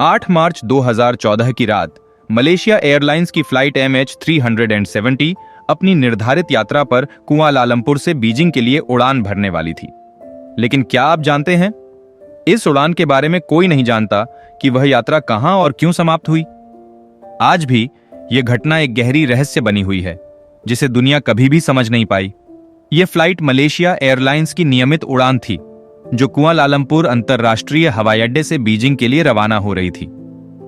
8 मार्च 2014 की रात Malaysia airlines की फ्लाइट MH370 अपनी निर्धारित यात्रा पर कुआलालंपुर से बीजिंग के लिए उड़ान भरने वाली थी। लेकिन क्या आप जानते हैं, इस उड़ान के बारे में कोई नहीं जानता कि वह यात्रा कहां और क्यों समाप्त हुई। आज भी यह घटना एक गहरी रहस्य बनी हुई है, जिसे दुनिया कभी भी समझ नहीं पाई। यह फ्लाइट मलेशिया एयरलाइंस की नियमित उड़ान थी, जो कुआलालंपुर अंतर्राष्ट्रीय हवाई अड्डे से बीजिंग के लिए रवाना हो रही थी।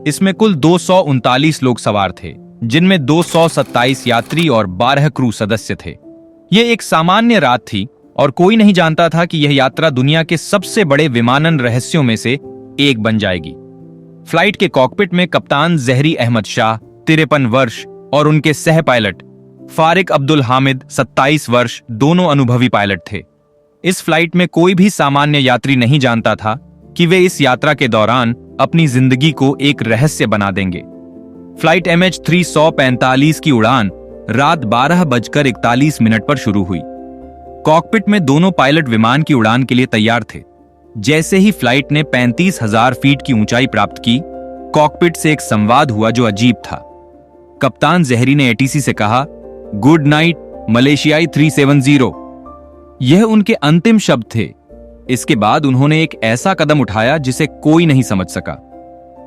इसमें कुल 239 लोग सवार थे, जिनमें 227 यात्री और 12 क्रू सदस्य थे। यह एक सामान्य रात थी और कोई नहीं जानता था कि यह यात्रा दुनिया के सबसे बड़े विमानन रहस्यों में से एक बन जाएगी। फ्लाइट के कॉकपिट में कप्तान जहरी अहमद शाह 53 वर्ष और उनके सह पायलट फारिक अब्दुल हामिद 27 वर्ष दोनों अनुभवी पायलट थे। इस फ्लाइट में कोई भी सामान्य यात्री नहीं जानता था कि वे इस यात्रा के दौरान अपनी जिंदगी को एक रहस्य बना देंगे। फ्लाइट MH345 की उड़ान रात 12:41 पर शुरू हुई। कॉकपिट में दोनों पायलट विमान की उड़ान के लिए तैयार थे। जैसे ही फ्लाइट ने 35,000 फीट की ऊंचाई प्राप्त की, कॉकपिट से एक संवाद हुआ जो अजीब था। कप्तान जहरी ने ATC से कहा, गुड नाइट मलेशियाई 370। यह उनके अंतिम शब्द थे। इसके बाद उन्होंने एक ऐसा कदम उठाया जिसे कोई नहीं समझ सका।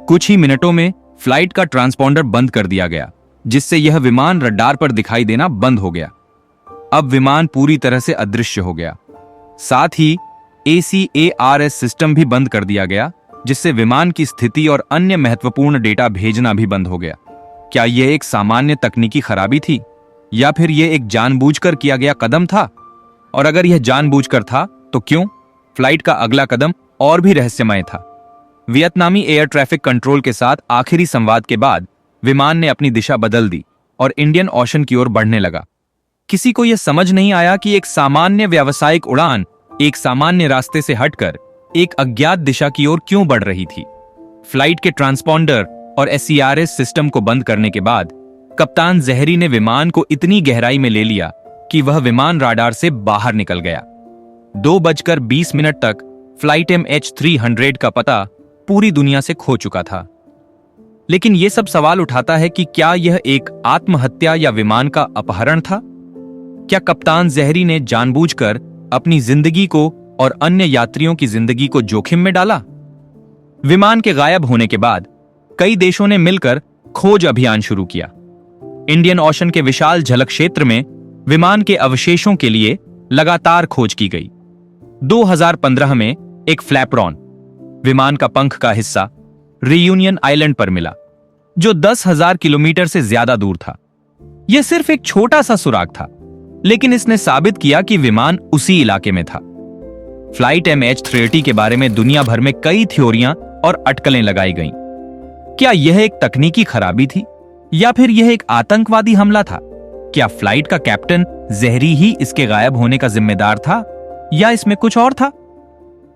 कुछ ही मिनटों में फ्लाइट का ट्रांसपॉन्डर बंद कर दिया गया, जिससे यह विमान रडार पर दिखाई देना बंद हो गया। अब विमान पूरी तरह से अदृश्य हो गया। साथ ही ACARS सिस्टम भी बंद कर दिया गया, जिससे विमान की स्थिति और अन्य महत्वपूर्ण डेटा भेजना भी बंद हो गया। क्या यह एक सामान्य तकनीकी खराबी थी, या फिर यह एक जानबूझकर किया गया कदम था? और अगर यह जानबूझकर था, तो क्यों? फ्लाइट का अगला कदम और भी रहस्यमय था। वियतनामी एयर ट्रैफिक कंट्रोल के साथ आखिरी संवाद के बाद विमान ने अपनी दिशा बदल दी और इंडियन ओशन की ओर बढ़ने लगा। किसी को यह समझ नहीं आया कि एक सामान्य व्यावसायिक उड़ान एक सामान्य रास्ते से हटकर एक अज्ञात दिशा की ओर क्यों बढ़ रही थी। फ्लाइट के ट्रांसपॉन्डर और SCRS सिस्टम को बंद करने के बाद कप्तान जहरी ने विमान को इतनी गहराई में ले लिया कि वह विमान राडार से बाहर निकल गया। 2:20 तक फ्लाइट MH300 का पता पूरी दुनिया से खो चुका था। लेकिन यह सब सवाल उठाता है कि क्या यह एक आत्महत्या या विमान का अपहरण था? क्या कप्तान जहरी ने जानबूझकर अपनी जिंदगी को और अन्य यात्रियों की जिंदगी को जोखिम में डाला? विमान के गायब होने के बाद कई देशों ने मिलकर खोज अभियान शुरू किया। इंडियन ओशन के विशाल जल क्षेत्र में विमान के अवशेषों के लिए लगातार खोज की गई। 2015 में एक फ्लैपरॉन विमान का पंख का हिस्सा रियूनियन आइलैंड पर मिला, जो 10,000 किलोमीटर से ज्यादा दूर था। यह सिर्फ एक छोटा सा सुराग था, लेकिन इसने साबित किया कि विमान उसी इलाके में था। फ्लाइट MH380 के बारे में दुनिया भर में कई थ्योरियां और अटकलें लगाई गईं। क्या यह एक तकनीकी खराबी थी, या फिर यह एक आतंकवादी हमला था? क्या फ्लाइट का कैप्टन जहरी ही इसके गायब होने का जिम्मेदार था, या इसमें कुछ और था?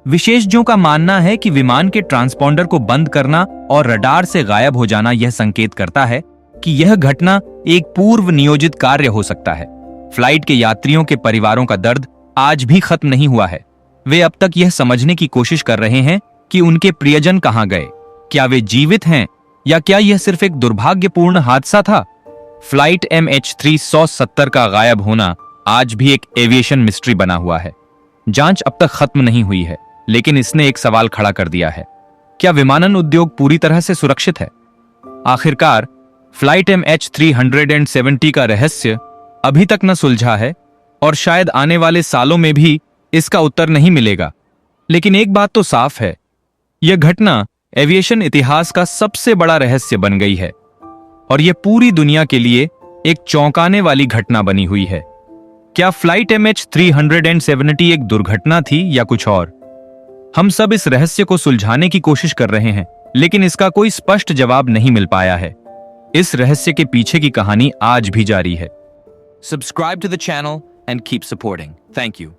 विशेषज्ञों का मानना है कि विमान के ट्रांसपॉन्डर को बंद करना और रडार से गायब हो जाना यह संकेत करता है कि यह घटना एक पूर्व नियोजित कार्य हो सकता है। फ्लाइट के यात्रियों के परिवारों का दर्द आज भी खत्म नहीं हुआ है। वे अब तक यह समझने की कोशिश कर रहे हैं कि उनके प्रियजन कहां गए। क्या वे जीवित हैं, या क्या यह सिर्फ एक दुर्भाग्यपूर्ण हादसा था? फ्लाइट MH370 का गायब होना आज भी एक एविएशन मिस्ट्री बना हुआ है। जांच अब तक खत्म नहीं हुई है, लेकिन इसने एक सवाल खड़ा कर दिया है। क्या विमानन उद्योग पूरी तरह से सुरक्षित है? आखिरकार फ्लाइट MH370 का रहस्य अभी तक न सुलझा है, और शायद आने वाले सालों में भी इसका उत्तर नहीं मिलेगा। लेकिन एक बात तो साफ है, यह घटना एविएशन इतिहास का सबसे बड़ा रहस्य बन गई है, और यह पूरी दुनिया के लिए एक चौंकाने वाली घटना बनी हुई है। क्या फ्लाइट MH370 एक दुर्घटना थी या कुछ और? हम सब इस रहस्य को सुलझाने की कोशिश कर रहे हैं, लेकिन इसका कोई स्पष्ट जवाब नहीं मिल पाया है। इस रहस्य के पीछे की कहानी आज भी जारी है। Subscribe to the channel and keep supporting. Thank you.